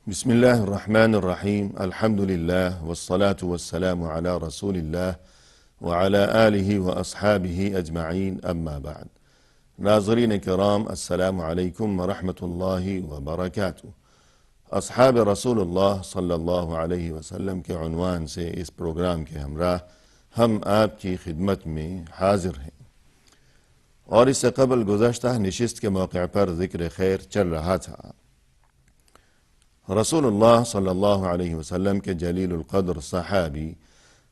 بسم الله الرحمن الرحيم. الحمد لله والصلاة والسلام على رسول الله وعلى آله وأصحابه أجمعين، أما بعد. ناظرین کرام، السلام علیکم ورحمۃ اللہ وبرکاتہ۔ اصحاب رسول اللہ صلی اللہ علیہ وسلم کے عنوان سے اس پروگرام کے ہمراہ ہم آپ کی خدمت میں حاضر ہیں، اور اس سے قبل گزشتہ نشست کے موقع پر ذکر خیر چل رہا تھا۔ رسول اللہ صلی اللہ علیہ وسلم کے جلیل القدر صحابی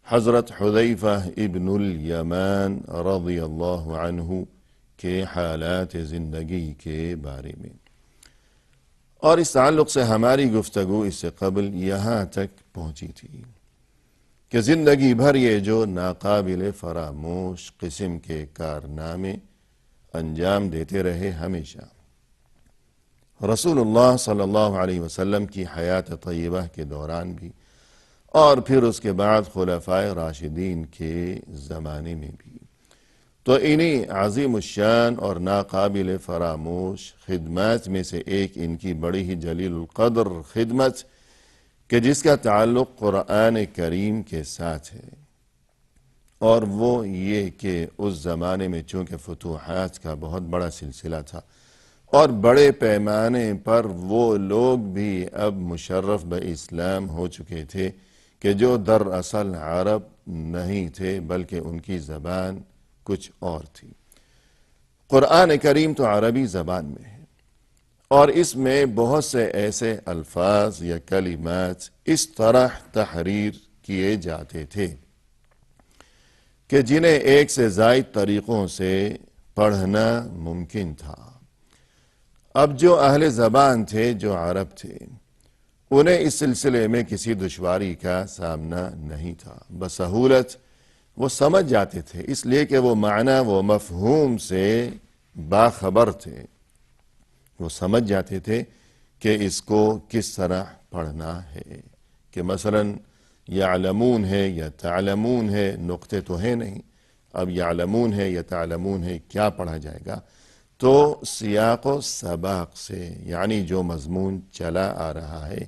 حضرت حذیفہ ابن الیمان رضی اللہ عنہ کے حالات زندگی کے بارے میں، اور اس تعلق سے ہماری گفتگو اس سے قبل یہاں تک پہنچی تھی کہ زندگی بھر یہ جو ناقابل فراموش قسم کے کارنامے انجام دیتے رہے، ہمیشہ رسول اللہ صلی اللہ علیہ وسلم کی حیات طیبہ کے دوران بھی، اور پھر اس کے بعد خلفائے راشدین کے زمانے میں بھی، تو انہی عظیم الشان اور ناقابل فراموش خدمات میں سے ایک ان کی بڑی ہی جلیل القدر خدمت کہ جس کا تعلق قرآن کریم کے ساتھ ہے، اور وہ یہ کہ اس زمانے میں چونکہ فتوحات کا بہت بڑا سلسلہ تھا، اور بڑے پیمانے پر وہ لوگ بھی اب مشرف باسلام ہو چکے تھے کہ جو دراصل عرب نہیں تھے، بلکہ ان کی زبان کچھ اور تھی۔ قرآن کریم تو عربی زبان میں ہے، اور اس میں بہت سے ایسے الفاظ یا کلمات اس طرح تحریر کیے جاتے تھے کہ جنہیں ایک سے زائد طریقوں سے پڑھنا ممکن تھا۔ اب جو اہل زبان تھے، جو عرب تھے، انہیں اس سلسلے میں کسی دشواری کا سامنا نہیں تھا، بسہولت وہ سمجھ جاتے تھے، اس لیے کہ وہ معنی و مفہوم سے باخبر تھے۔ وہ سمجھ جاتے تھے کہ اس کو کس طرح پڑھنا ہے، کہ مثلا یعلمون ہے یا تعلمون ہے، نقطے تو ہے نہیں، اب یعلمون ہے یا تعلمون ہے، کیا پڑھا جائے گا؟ تو سیاق و سباق سے، یعنی جو مضمون چلا آ رہا ہے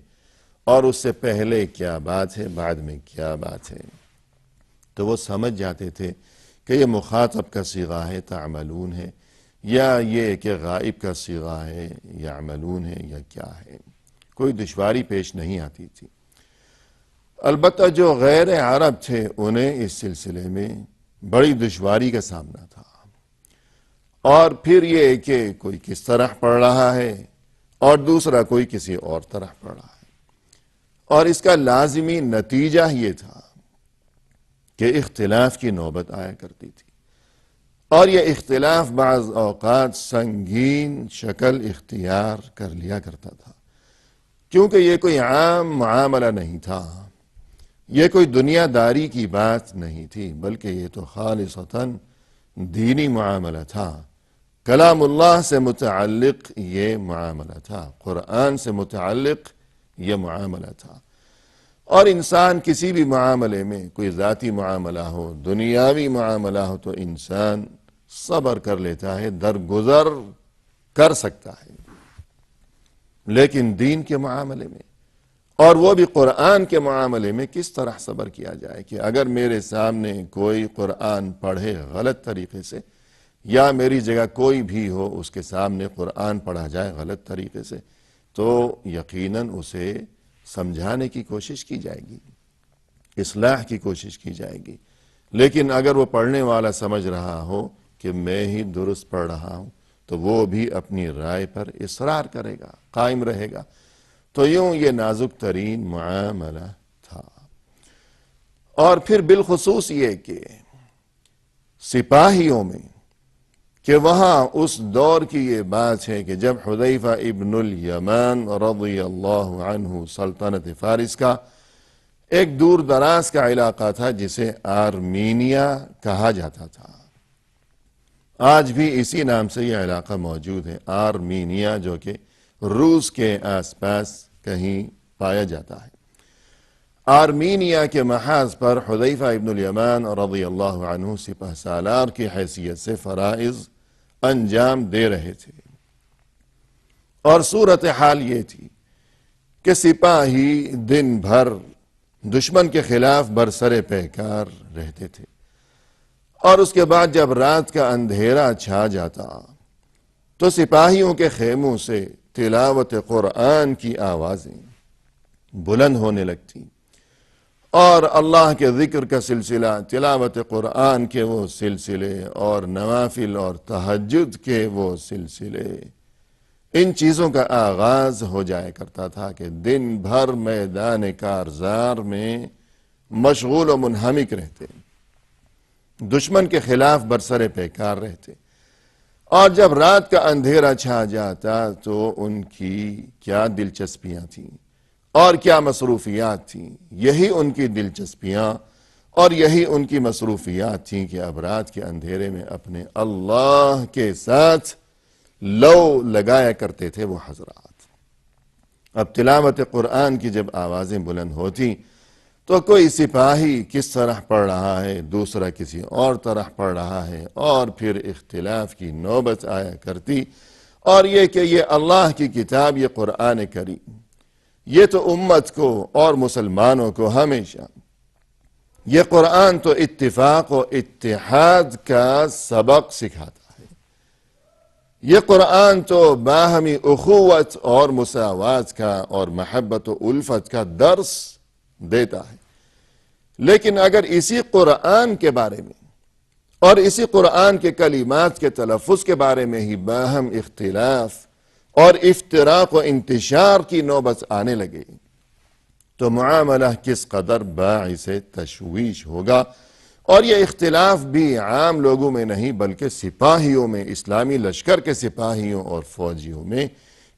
اور اس سے پہلے کیا بات ہے، بعد میں کیا بات ہے، تو وہ سمجھ جاتے تھے کہ یہ مخاطب کا صیغہ ہے، تعملون ہے، یا یہ کہ غائب کا صیغہ ہے، یعملون ہے، یا کیا ہے۔ کوئی دشواری پیش نہیں آتی تھی۔ البتہ جو غیر عرب تھے، انہیں اس سلسلے میں بڑی دشواری کا سامنا تھا، اور پھر یہ کہ کوئی کس طرح پڑھ رہا ہے اور دوسرا کوئی کسی اور طرح پڑھ رہا ہے، اور اس کا لازمی نتیجہ یہ تھا کہ اختلاف کی نوبت آیا کرتی تھی، اور یہ اختلاف بعض اوقات سنگین شکل اختیار کر لیا کرتا تھا، کیونکہ یہ کوئی عام معاملہ نہیں تھا، یہ کوئی دنیا داری کی بات نہیں تھی، بلکہ یہ تو خالصتاً دینی معاملہ تھا، کلام اللہ سے متعلق یہ معاملہ تھا، قرآن سے متعلق یہ معاملہ تھا۔ اور انسان کسی بھی معاملے میں، کوئی ذاتی معاملہ ہو، دنیاوی معاملہ ہو، تو انسان صبر کر لیتا ہے، درگزر کر سکتا ہے، لیکن دین کے معاملے میں، اور وہ بھی قرآن کے معاملے میں، کس طرح صبر کیا جائے کہ اگر میرے سامنے کوئی قرآن پڑھے غلط طریقے سے، یا میری جگہ کوئی بھی ہو اس کے سامنے قرآن پڑھا جائے غلط طریقے سے، تو یقیناً اسے سمجھانے کی کوشش کی جائے گی، اصلاح کی کوشش کی جائے گی، لیکن اگر وہ پڑھنے والا سمجھ رہا ہو کہ میں ہی درست پڑھ رہا ہوں، تو وہ بھی اپنی رائے پر اصرار کرے گا، قائم رہے گا۔ تو یوں یہ نازک ترین معاملہ تھا۔ اور پھر بالخصوص یہ کہ سپاہیوں میں، کہ وہاں اس دور کی یہ بات ہے کہ جب حذیفہ ابن الیمان رضی اللہ عنہ سلطنت فارس کا ایک دور دراز کا علاقہ تھا جسے آرمینیا کہا جاتا تھا، آج بھی اسی نام سے یہ علاقہ موجود ہے، آرمینیا، جو کہ روس کے آس پاس کہیں پایا جاتا ہے۔ آرمینیا کے محاذ پر حذیفہ ابن الیمان رضی اللہ عنہ سپہ سالار کی حیثیت سے فرائض انجام دے رہے تھے، اور صورتحال یہ تھی کہ سپاہی دن بھر دشمن کے خلاف برسر پیکار رہتے تھے، اور اس کے بعد جب رات کا اندھیرا چھا جاتا تو سپاہیوں کے خیموں سے تلاوت قرآن کی آوازیں بلند ہونے لگتی، اور اللہ کے ذکر کا سلسلہ، تلاوت قرآن کے وہ سلسلے اور نوافل اور تہجد کے وہ سلسلے، ان چیزوں کا آغاز ہو جایا کرتا تھا کہ دن بھر میدان کارزار میں مشغول و منہمک رہتے، دشمن کے خلاف برسر پیکار رہتے، اور جب رات کا اندھیرا چھا جاتا تو ان کی کیا دلچسپیاں تھیں اور کیا مصروفیات تھیں۔ یہی ان کی دلچسپیاں اور یہی ان کی مصروفیات تھیں کہ اب رات کے اندھیرے میں اپنے اللہ کے ساتھ لو لگایا کرتے تھے وہ حضرات۔ اب تلاوت قرآن کی جب آوازیں بلند ہوتی تو کوئی سپاہی کس طرح پڑھ رہا ہے، دوسرا کسی اور طرح پڑھ رہا ہے، اور پھر اختلاف کی نوبت آیا کرتی، اور یہ کہ یہ اللہ کی کتاب، یہ قرآن کریم، یہ تو امت کو اور مسلمانوں کو ہمیشہ، یہ قرآن تو اتفاق و اتحاد کا سبق سکھاتا ہے، یہ قرآن تو باہمی اخوت اور مساوات کا اور محبت و الفت کا درس دیتا ہے۔ لیکن اگر اسی قرآن کے بارے میں اور اسی قرآن کے کلمات کے تلفظ کے بارے میں ہی باہم اختلاف اور افتراق و انتشار کی نوبت آنے لگے تو معاملہ کس قدر باعث تشویش ہوگا، اور یہ اختلاف بھی عام لوگوں میں نہیں بلکہ سپاہیوں میں، اسلامی لشکر کے سپاہیوں اور فوجیوں میں،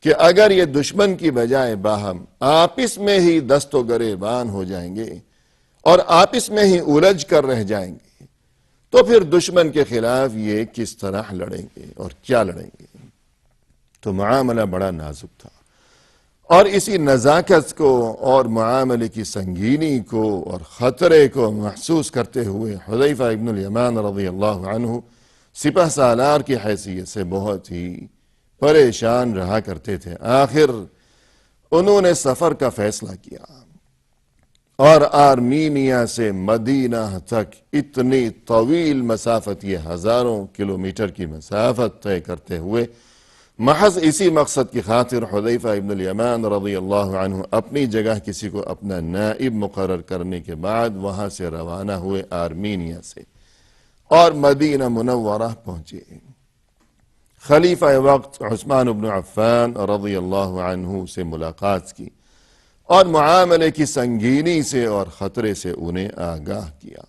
کہ اگر یہ دشمن کی بجائے باہم آپس میں ہی دست و گریبان ہو جائیں گے اور آپس میں ہی الجھ کر رہ جائیں گے تو پھر دشمن کے خلاف یہ کس طرح لڑیں گے اور کیا لڑیں گے۔ تو معاملہ بڑا نازک تھا، اور اسی نزاکت کو اور معاملے کی سنگینی کو اور خطرے کو محسوس کرتے ہوئے حذیفہ ابن الیمان رضی اللہ عنہ سپہ سالار کی حیثیت سے بہت ہی پریشان رہا کرتے تھے۔ آخر انہوں نے سفر کا فیصلہ کیا اور آرمینیا سے مدینہ تک اتنی طویل مسافت، یہ ہزاروں کلومیٹر کی مسافت طے کرتے ہوئے محض اسی مقصد کی خاطر حذیفہ ابن الیمان رضی اللہ عنہ اپنی جگہ کسی کو اپنا نائب مقرر کرنے کے بعد وہاں سے روانہ ہوئے آرمینیا سے، اور مدینہ منورہ پہنچے۔ خلیفہ وقت عثمان بن عفان رضی اللہ عنہ سے ملاقات کی اور معاملے کی سنگینی سے اور خطرے سے انہیں آگاہ کیا،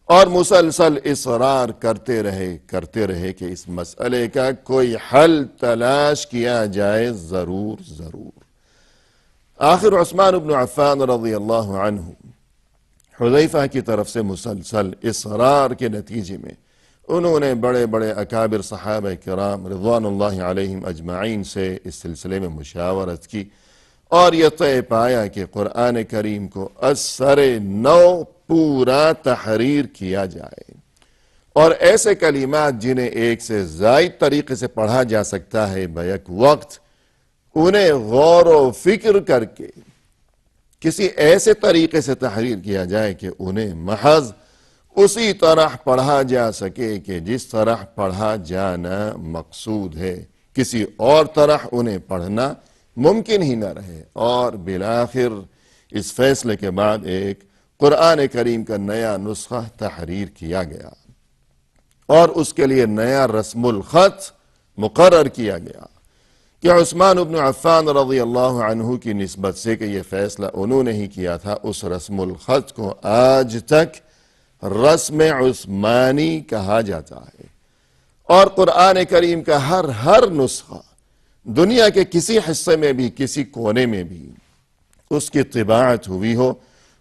اور مسلسل اصرار کرتے رہے کہ اس مسئلے کا کوئی حل تلاش کیا جائے، ضرور۔ آخر عثمان بن عفان رضی اللہ عنہ حذیفہ کی طرف سے مسلسل اصرار کے نتیجے میں انہوں نے بڑے بڑے اکابر صحابہ کرام رضوان اللہ علیہم اجمعین سے اس سلسلے میں مشاورت کی، اور یہ طے پایا کہ قرآن کریم کو از سر نو پورا تحریر کیا جائے، اور ایسے کلمات جنہیں ایک سے زائد طریقے سے پڑھا جا سکتا ہے بیک وقت، انہیں غور و فکر کر کے کسی ایسے طریقے سے تحریر کیا جائے کہ انہیں محض اسی طرح پڑھا جا سکے کہ جس طرح پڑھا جانا مقصود ہے، کسی اور طرح انہیں پڑھنا ممکن ہی نہ رہے۔ اور بالآخر اس فیصلے کے بعد ایک قرآن کریم کا نیا نسخہ تحریر کیا گیا، اور اس کے لیے نیا رسم الخط مقرر کیا گیا کہ عثمان بن عفان رضی اللہ عنہ کی نسبت سے کہ یہ فیصلہ انہوں نے ہی کیا تھا، اس رسم الخط کو آج تک رسم عثمانی کہا جاتا ہے، اور قرآن کریم کا ہر نسخہ دنیا کے کسی حصے میں بھی، کسی کونے میں بھی اس کی طباعت ہوئی ہو،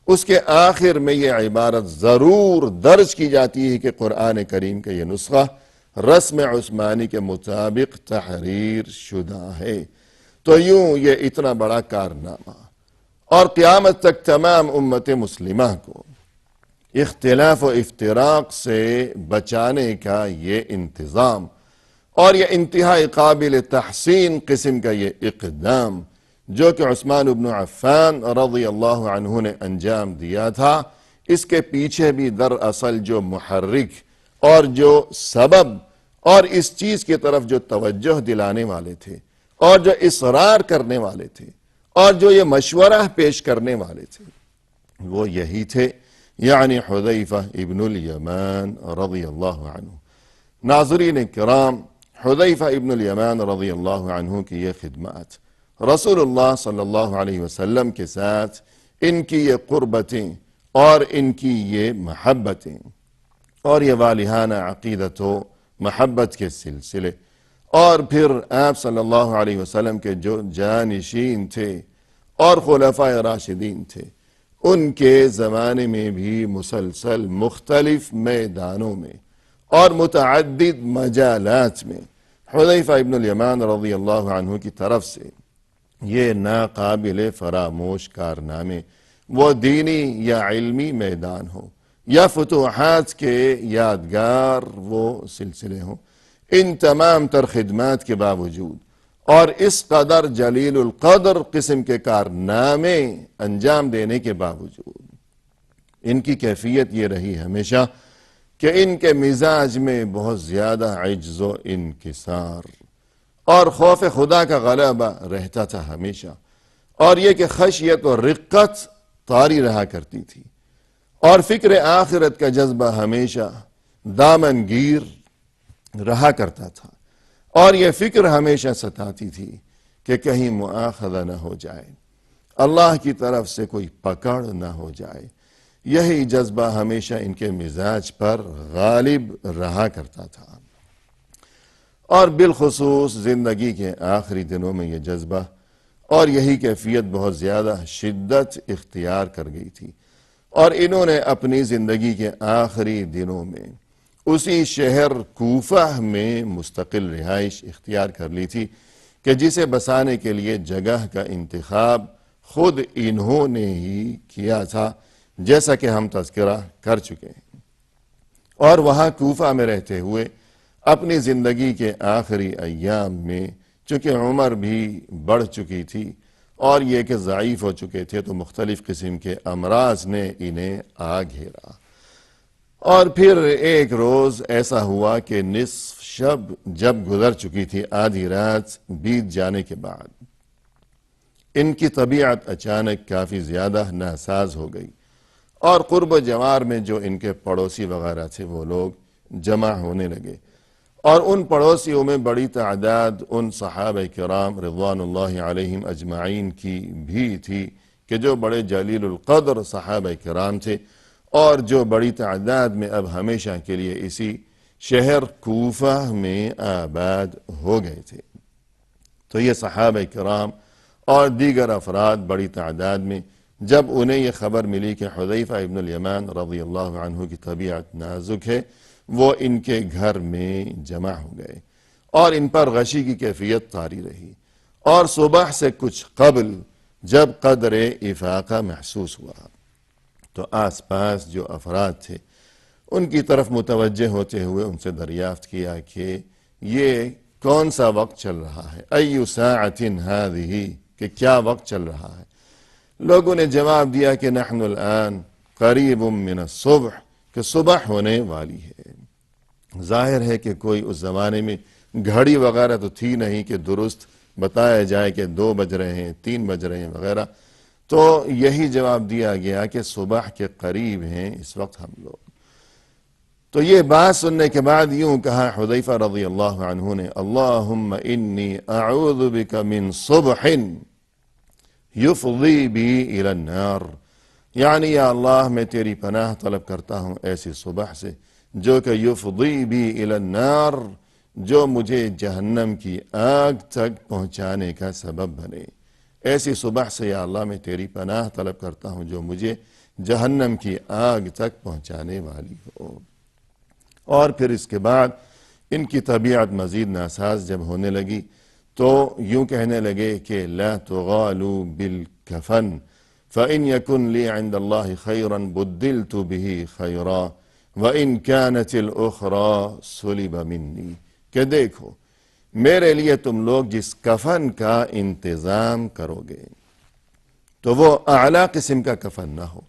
اس کے آخر میں یہ عبارت ضرور درج کی جاتی ہے کہ قرآن کریم کا یہ نسخہ رسم عثمانی کے مطابق تحریر شدہ ہے۔ تو یوں یہ اتنا بڑا کارنامہ اور قیامت تک تمام امت مسلمہ کو اختلاف و افتراق سے بچانے کا یہ انتظام اور یہ انتہائی قابل تحسین قسم کا یہ اقدام جو کہ عثمان بن عفان رضی اللہ عنہ نے انجام دیا تھا، اس کے پیچھے بھی دراصل جو محرک اور جو سبب اور اس چیز کی طرف جو توجہ دلانے والے تھے اور جو اصرار کرنے والے تھے اور جو یہ مشورہ پیش کرنے والے تھے، وہ یہی تھے، یعنی حذیفہ ابن الیمان رضی اللہ عنہ۔ ناظرین کرام، حذیفہ ابن الیمان رضی اللہ عنہ کی یہ خدمات، رسول اللہ صلی اللہ علیہ وسلم کے ساتھ ان کی یہ قربتیں اور ان کی یہ محبتیں اور یہ والہانہ عقیدت و محبت کے سلسلے، اور پھر آپ صلی اللہ علیہ وسلم کے جو جانشین تھے اور خلفائے راشدین تھے، ان کے زمانے میں بھی مسلسل مختلف میدانوں میں اور متعدد مجالات میں حذیفہ ابن الیمان رضی اللہ عنہ کی طرف سے یہ ناقابل فراموش کارنامے، وہ دینی یا علمی میدان ہو یا فتوحات کے یادگار وہ سلسلے ہوں، ان تمام تر خدمات کے باوجود اور اس قدر جلیل القدر قسم کے کارنامے انجام دینے کے باوجود، ان کی کیفیت یہ رہی ہمیشہ کہ ان کے مزاج میں بہت زیادہ عجز و انکسار اور خوف خدا کا غلبہ رہتا تھا ہمیشہ، اور یہ کہ خشیت و رقت طاری رہا کرتی تھی، اور فکر آخرت کا جذبہ ہمیشہ دامن گیر رہا کرتا تھا، اور یہ فکر ہمیشہ ستاتی تھی کہ کہیں مؤاخذہ نہ ہو جائے، اللہ کی طرف سے کوئی پکڑ نہ ہو جائے۔ یہی جذبہ ہمیشہ ان کے مزاج پر غالب رہا کرتا تھا، اور بالخصوص زندگی کے آخری دنوں میں یہ جذبہ اور یہی کیفیت بہت زیادہ شدت اختیار کر گئی تھی، اور انہوں نے اپنی زندگی کے آخری دنوں میں اسی شہر کوفہ میں مستقل رہائش اختیار کر لی تھی کہ جسے بسانے کے لیے جگہ کا انتخاب خود انہوں نے ہی کیا تھا، جیسا کہ ہم تذکرہ کر چکے ہیں۔ اور وہاں کوفہ میں رہتے ہوئے اپنی زندگی کے آخری ایام میں چونکہ عمر بھی بڑھ چکی تھی اور یہ کہ ضعیف ہو چکے تھے، تو مختلف قسم کے امراض نے انہیں آ گھیرا، اور پھر ایک روز ایسا ہوا کہ نصف شب جب گزر چکی تھی، آدھی رات بیت جانے کے بعد ان کی طبیعت اچانک کافی زیادہ ناساز ہو گئی، اور قرب و جوار میں جو ان کے پڑوسی وغیرہ تھے وہ لوگ جمع ہونے لگے، اور ان پڑوسیوں میں بڑی تعداد ان صحابہ کرام رضوان اللہ علیہم اجمعین کی بھی تھی کہ جو بڑے جلیل القدر صحابہ کرام تھے، اور جو بڑی تعداد میں اب ہمیشہ کے لیے اسی شہر کوفہ میں آباد ہو گئے تھے۔ تو یہ صحابہ کرام اور دیگر افراد بڑی تعداد میں جب انہیں یہ خبر ملی کہ حذیفہ ابن الیمان رضی اللہ عنہ کی طبیعت نازک ہے، وہ ان کے گھر میں جمع ہو گئے، اور ان پر غشی کی کیفیت طاری رہی، اور صبح سے کچھ قبل جب قدر افاقہ محسوس ہوا تو آس پاس جو افراد تھے ان کی طرف متوجہ ہوتے ہوئے ان سے دریافت کیا کہ یہ کون سا وقت چل رہا ہے، ای ساعت هذه، کہ کیا وقت چل رہا ہے۔ لوگوں نے جواب دیا کہ نحن الان قریب من الصبح، کہ صبح ہونے والی ہے۔ ظاہر ہے کہ کوئی اس زمانے میں گھڑی وغیرہ تو تھی نہیں کہ درست بتایا جائے کہ 2 بج رہے ہیں، 3 بج رہے ہیں وغیرہ، تو یہی جواب دیا گیا کہ صبح کے قریب ہیں اس وقت ہم لوگ۔ تو یہ بات سننے کے بعد یوں کہا حذیفہ رضی اللہ عنہ نے، اللہم انی اعوذ بک من صبح یفضی بی الی النار، یعنی یا اللہ میں تیری پناہ طلب کرتا ہوں ایسی صبح سے جو کہ یفضی بی الی النار، جو مجھے جہنم کی آگ تک پہنچانے کا سبب بنے۔ ایسی صبح سے یا اللہ میں تیری پناہ طلب کرتا ہوں جو مجھے جہنم کی آگ تک پہنچانے والی ہو۔ اور پھر اس کے بعد ان کی طبیعت مزید ناساز جب ہونے لگی تو یوں کہنے لگے کہ لا تغالوا بالکفن فإن يكن لي عند الله خيرا بدلت به خيرا وإن كانت الأخرى سلب مني، کہ دیکھو میرے لیے تم لوگ جس کفن کا انتظام کرو گے تو وہ اعلیٰ قسم کا کفن نہ ہو۔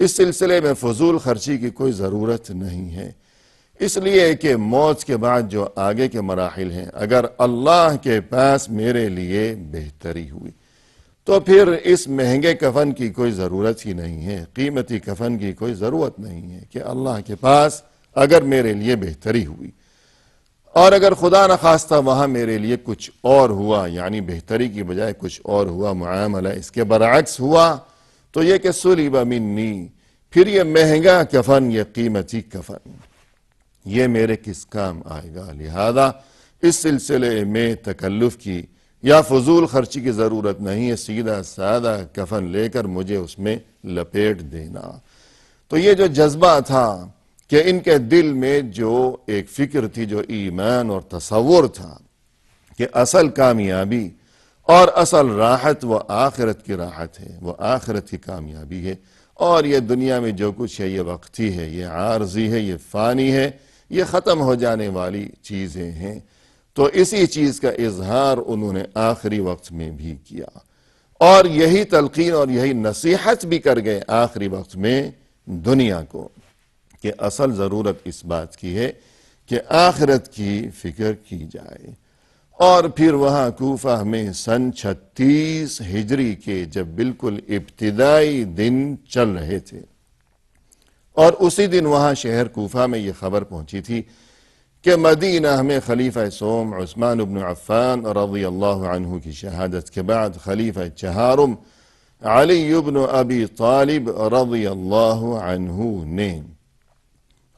اس سلسلے میں فضول خرچی کی کوئی ضرورت نہیں ہے، اس لیے کہ موت کے بعد جو آگے کے مراحل ہیں اگر اللہ کے پاس میرے لیے بہتری ہوئی تو پھر اس مہنگے کفن کی کوئی ضرورت ہی نہیں ہے، قیمتی کفن کی کوئی ضرورت نہیں ہے کہ اللہ کے پاس اگر میرے لیے بہتری ہوئی، اور اگر خدا نخواستہ وہاں میرے لیے کچھ اور ہوا، یعنی بہتری کی بجائے کچھ اور ہوا، معاملہ اس کے برعکس ہوا، تو یہ کہ سلب منی، پھر یہ مہنگا کفن، یہ قیمتی کفن یہ میرے کس کام آئے گا؟ لہذا اس سلسلے میں تکلف کی یا فضول خرچی کی ضرورت نہیں ہے، سیدھا سادہ کفن لے کر مجھے اس میں لپیٹ دینا۔ تو یہ جو جذبہ تھا کہ ان کے دل میں جو ایک فکر تھی، جو ایمان اور تصور تھا کہ اصل کامیابی اور اصل راحت وہ آخرت کی راحت ہے، وہ آخرت کی کامیابی ہے، اور یہ دنیا میں جو کچھ ہے یہ وقتی ہے، یہ عارضی ہے، یہ فانی ہے، یہ ختم ہو جانے والی چیزیں ہیں۔ تو اسی چیز کا اظہار انہوں نے آخری وقت میں بھی کیا، اور یہی تلقین اور یہی نصیحت بھی کر گئے آخری وقت میں دنیا کو کہ اصل ضرورت اس بات کی ہے کہ آخرت کی فکر کی جائے۔ اور پھر وہاں کوفہ میں سن 36 ہجری کے جب بالکل ابتدائی دن چل رہے تھے، اور اسی دن وہاں شہر کوفہ میں یہ خبر پہنچی تھی کہ مدینہ میں خلیفہ سوم عثمان بن عفان رضی اللہ عنہ کی شہادت کے بعد خلیفہ چہارم علی بن ابی طالب رضی اللہ عنہ نے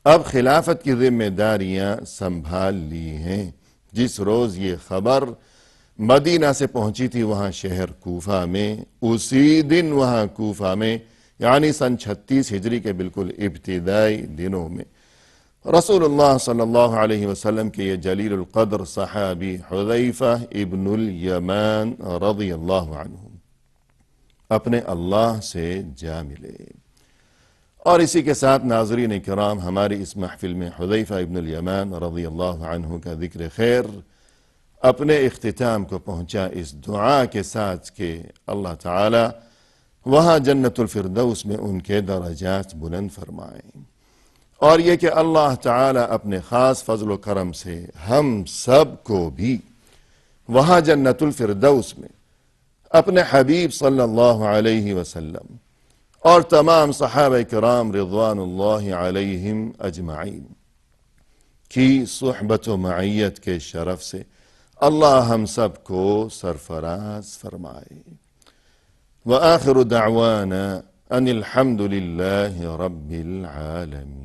اب خلافت کی ذمہ داریاں سنبھال لی ہیں۔ جس روز یہ خبر مدینہ سے پہنچی تھی وہاں شہر کوفہ میں، اسی دن وہاں کوفہ میں یعنی سن 36 ہجری کے بالکل ابتدائی دنوں میں رسول اللہ صلی اللہ علیہ وسلم کے یہ جلیل القدر صحابی حذیفہ ابن الیمان رضی اللہ عنہ اپنے اللہ سے جا ملے۔ اور اسی کے ساتھ ناظرین کرام، ہماری اس محفل میں حذیفہ ابن الیمان رضی اللہ عنہ کا ذکر خیر اپنے اختتام کو پہنچا اس دعا کے ساتھ کہ اللہ تعالی وہاں جنت الفردوس میں ان کے درجات بلند فرمائیں، اور یہ کہ اللہ تعالی اپنے خاص فضل و کرم سے ہم سب کو بھی وہاں جنت الفردوس میں اپنے حبیب صلی اللہ علیہ وسلم اور تمام صحابہ کرام رضوان اللہ علیہم اجمعین کی صحبت و معیت کے شرف سے اللہ ہم سب کو سرفراز فرمائے۔ وآخر دعوانا ان الحمد للہ رب العالمین۔